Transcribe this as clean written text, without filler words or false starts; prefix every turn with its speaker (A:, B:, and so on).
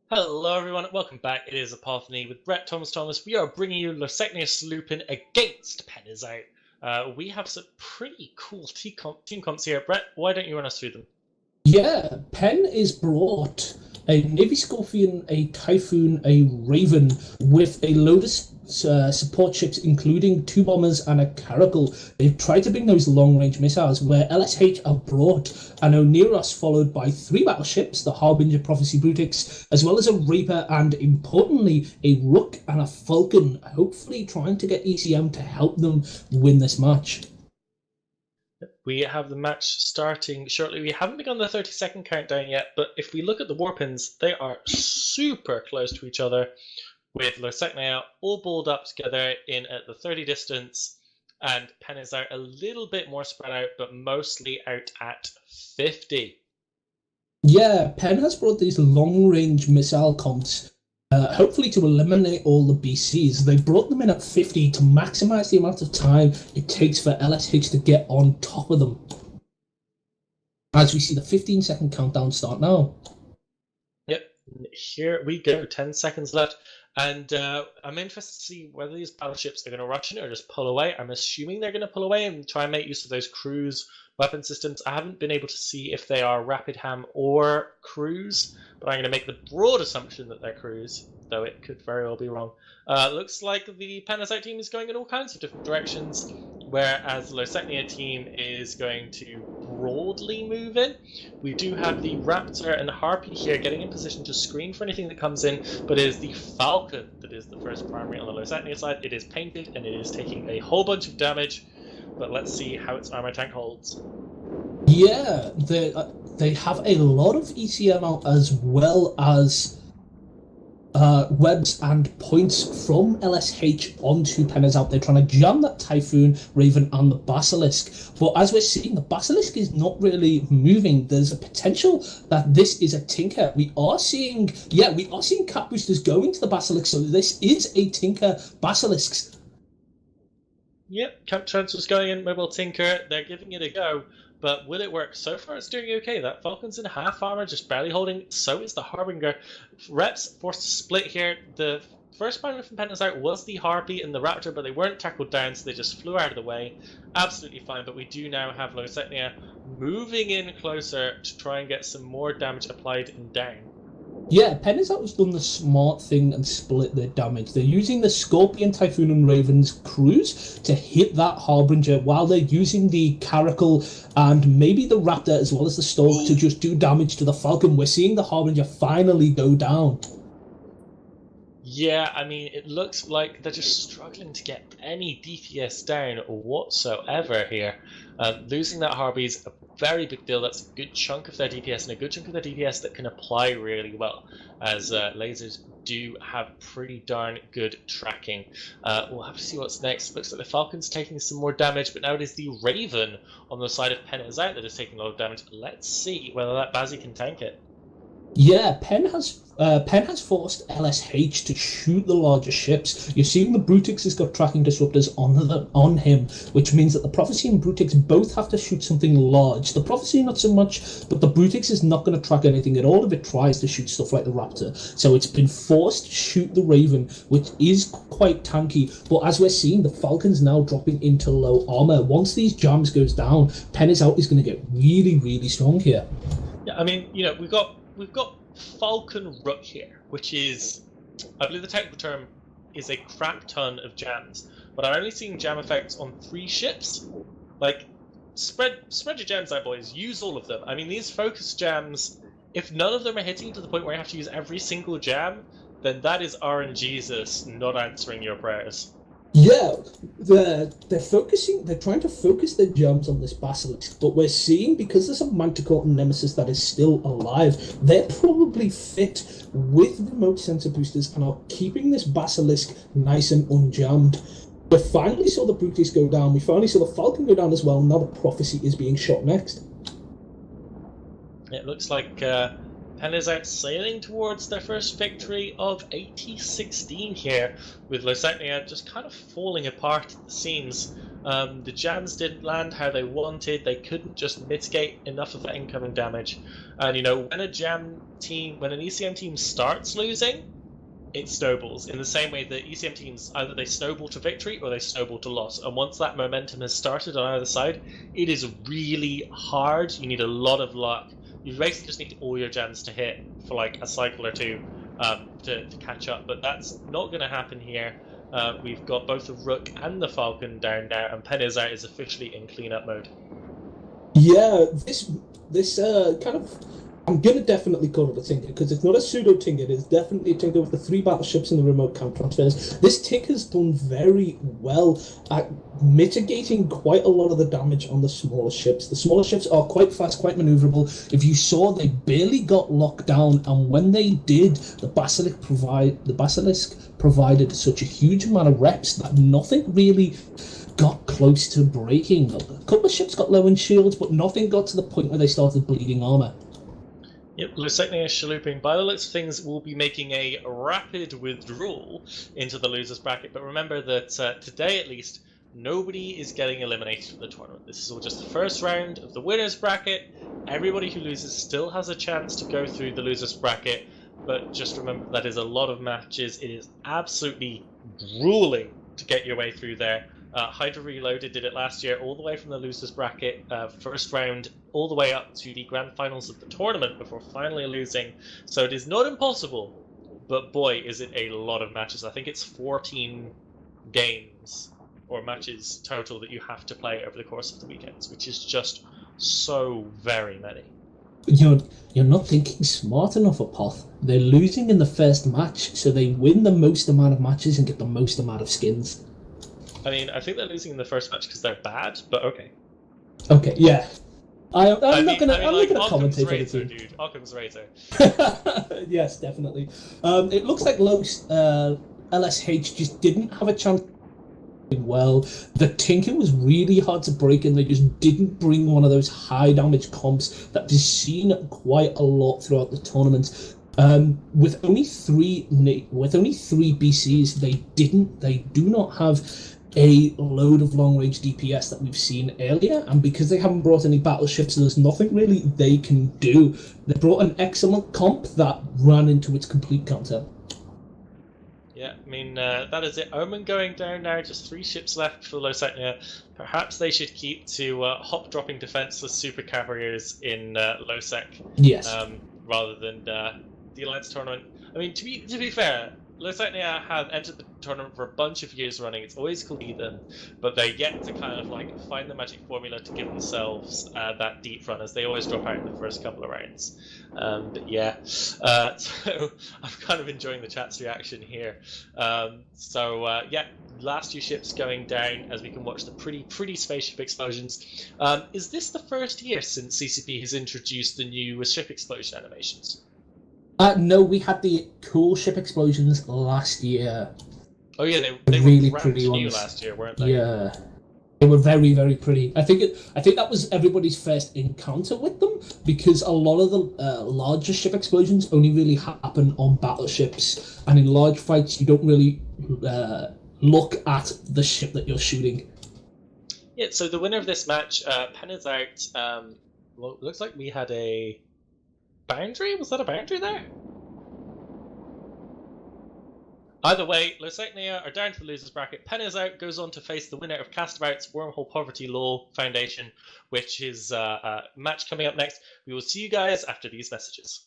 A: Hello everyone, welcome back. It is Apophany with Brett Thomas. We are bringing you Lowsechnaya Sholupen against Penizite. We have some pretty cool team comps here. Brett, why don't you run us through them?
B: Yeah, Penn is brought a Navy Scorpion, a Typhoon, a Raven, with a load of support ships, including 2 bombers and a Caracal. They've tried to bring those long-range missiles, where LSH are brought an Oneros followed by 3 battleships, the Harbinger, Prophecy, Brutix, as well as a Reaper, and importantly, a Rook and a Falcon, hopefully trying to get ECM to help them win this match.
A: We have the match starting shortly. We haven't begun the 30-second countdown yet, but if we look at the warpins, they are super close to each other, with Lowsechnaya all balled up together in at the 30 distance, and Penn is out a little bit more spread out, but mostly out at 50.
B: Yeah, Penn has brought these long-range missile comps, hopefully to eliminate all the BCs. They brought them in at 50 to maximize the amount of time it takes for LSH to get on top of them. As we see the 15-second countdown start now.
A: Yep, here we go, 10 seconds left. And I'm interested to see whether these battleships are going to rush in or just pull away. I'm assuming they're going to pull away and try and make use of those cruise weapon systems. I haven't been able to see if they are rapid ham or cruise, but I'm going to make the broad assumption that they're cruise, though it could very well be wrong. Looks like the Penizite team is going in all kinds of different directions, whereas the Lowsechnaya team is going to broadly move in. We do have the Raptor and Harpy here getting in position to screen for anything that comes in, but it is the Falcon that is the first primary on the Lowsechnaya side. It is painted and it is taking a whole bunch of damage, but let's see how its armor tank holds.
B: Yeah, they have a lot of ECM out, as well as webs and points from LSH onto Penn is out there trying to jam that Typhoon, Raven, and the Basilisk. But as we're seeing, the Basilisk is not really moving. There's a potential that this is a tinker. We are seeing cap boosters going to the Basilisk, so this is a tinker Basilisk.
A: Yep, cap transfer's going in, mobile tinker. They're giving it a go. But will it work? So far, it's doing okay. That Falcon's in half armor, just barely holding. So is the Harbinger. Reps forced to split here. The first primary from Penizite was the Harpy and the Raptor, but they weren't tackled down, so they just flew out of the way. Absolutely fine, but we do now have Lowsechnaya moving in closer to try and get some more damage applied and down.
B: Yeah, Penizite has done the smart thing and split their damage. They're using the Scorpion, Typhoon, and Raven's crews to hit that Harbinger, while they're using the Caracal and maybe the Raptor as well as the Stork to just do damage to the Falcon. We're seeing the Harbinger finally go down.
A: Yeah, I mean, it looks like they're just struggling to get any DPS down whatsoever here. Losing that Harpy is a very big deal. That's a good chunk of their DPS, and a good chunk of their DPS that can apply really well, as lasers do have pretty darn good tracking. We'll have to see what's next. Looks like the Falcon's taking some more damage, but now it is the Raven on the side of Penizite that is taking a lot of damage. Let's see whether that Bazzi can tank it.
B: Yeah, Penn has forced LSH to shoot the larger ships. You're seeing the Brutix has got tracking disruptors on him, which means that the Prophecy and Brutix both have to shoot something large. The Prophecy not so much, but the Brutix is not going to track anything at all if it tries to shoot stuff like the Raptor. So it's been forced to shoot the Raven, which is quite tanky. But as we're seeing, the Falcon's now dropping into low armor. Once these jams goes down, Penn is out is going to get really, really strong here.
A: Yeah, I mean, you know, we've got Falcon Rook here, which is, I believe the technical term is a crap ton of jams, but I'm only seeing jam effects on 3 ships. Like, spread your jams out, boys. Use all of them. I mean, these focus jams, if none of them are hitting to the point where you have to use every single jam, then that is RNGesus not answering your prayers.
B: Yeah, they're trying to focus their jams on this Basilisk, but we're seeing, because there's a Manticore and Nemesis that is still alive, they're probably fit with remote sensor boosters and are keeping this Basilisk nice and unjammed. We finally saw the Brutus go down, we finally saw the Falcon go down as well, and now the Prophecy is being shot next.
A: It looks like Penn is out sailing towards their first victory of AT16 here, with Lowsechnaya just kind of falling apart at the seams. The jams didn't land how they wanted. They couldn't just mitigate enough of that incoming damage. And when a jam team, when an ECM team starts losing, it snowballs in the same way that ECM teams, either they snowball to victory or they snowball to loss. And once that momentum has started on either side, it is really hard. You need a lot of luck. You basically just need all your jams to hit for like a cycle or two to catch up. But that's not going to happen here. We've got both the Rook and the Falcon down now, and Penizar is officially in cleanup mode.
B: Yeah, this kind of, I'm gonna definitely call it a tinker, because it's not a pseudo tinker. It's definitely a tinker with the 3 battleships and the remote camp transfers. This tinker's done very well at mitigating quite a lot of the damage on the smaller ships. The smaller ships are quite fast, quite maneuverable. If you saw, they barely got locked down, and when they did, the Basilisk provided such a huge amount of reps that nothing really got close to breaking. A couple of ships got low in shields, but nothing got to the point where they started bleeding armor.
A: Yep, Lowsechnaya Sholupen, by the looks of things, will be making a rapid withdrawal into the losers bracket. But remember that today, at least, nobody is getting eliminated from the tournament. This is all just the first round of the winners bracket. Everybody who loses still has a chance to go through the losers bracket. But just remember, that is a lot of matches. It is absolutely grueling to get your way through there. Hydra Reloaded did it last year, all the way from the losers bracket, first round, all the way up to the grand finals of the tournament before finally losing. So it is not impossible, but boy, is it a lot of matches. I think it's 14 games or matches total that you have to play over the course of the weekends, which is just so very many.
B: You're not thinking smart enough, Apoth. They're losing in the first match, so they win the most amount of matches and get the most amount of skins.
A: I mean, I think they're losing in the first match because they're bad, but okay.
B: Okay, yeah. I'm not gonna commentate on it,
A: dude. Occam's razor.
B: Yes, definitely. It looks like LSH just didn't have a chance. Well, the Tinker was really hard to break, and they just didn't bring one of those high damage comps that is seen quite a lot throughout the tournament. With only three BCs, they do not have a load of long-range DPS that we've seen earlier, and because they haven't brought any battleships, there's nothing really they can do. They brought an excellent comp that ran into its complete counter.
A: Yeah, I mean, that is it. Omen going down now, just 3 ships left for Lowsechnaya. Perhaps they should keep to hop-dropping defenseless super carriers in Lowsec.
B: Yes.
A: Rather than the Alliance Tournament. I mean, to be fair, Lowsechnaya have entered the tournament for a bunch of years running. It's always cool to beat them, but they're yet to kind of like find the magic formula to give themselves that deep run, as they always drop out in the first couple of rounds. But yeah, so I'm kind of enjoying the chat's reaction here. Yeah, last 2 ships going down as we can watch the pretty spaceship explosions. Is this the first year since CCP has introduced the new ship explosion animations?
B: No, we had the cool ship explosions last year.
A: Oh yeah, they
B: really
A: were
B: pretty
A: new
B: ones
A: last year, weren't they?
B: Yeah, they were very, very pretty. I think that was everybody's first encounter with them, because a lot of the larger ship explosions only really happen on battleships, and in large fights you don't really look at the ship that you're shooting.
A: Yeah. So the winner of this match, Pen is out. Well, it looks like we had a boundary? Was that a boundary there? Either way, Lowsechnaya are down to the losers bracket. Pen is out, goes on to face the winner of Castabout's Wormhole Poverty Law Foundation, which is a match coming up next. We will see you guys after these messages.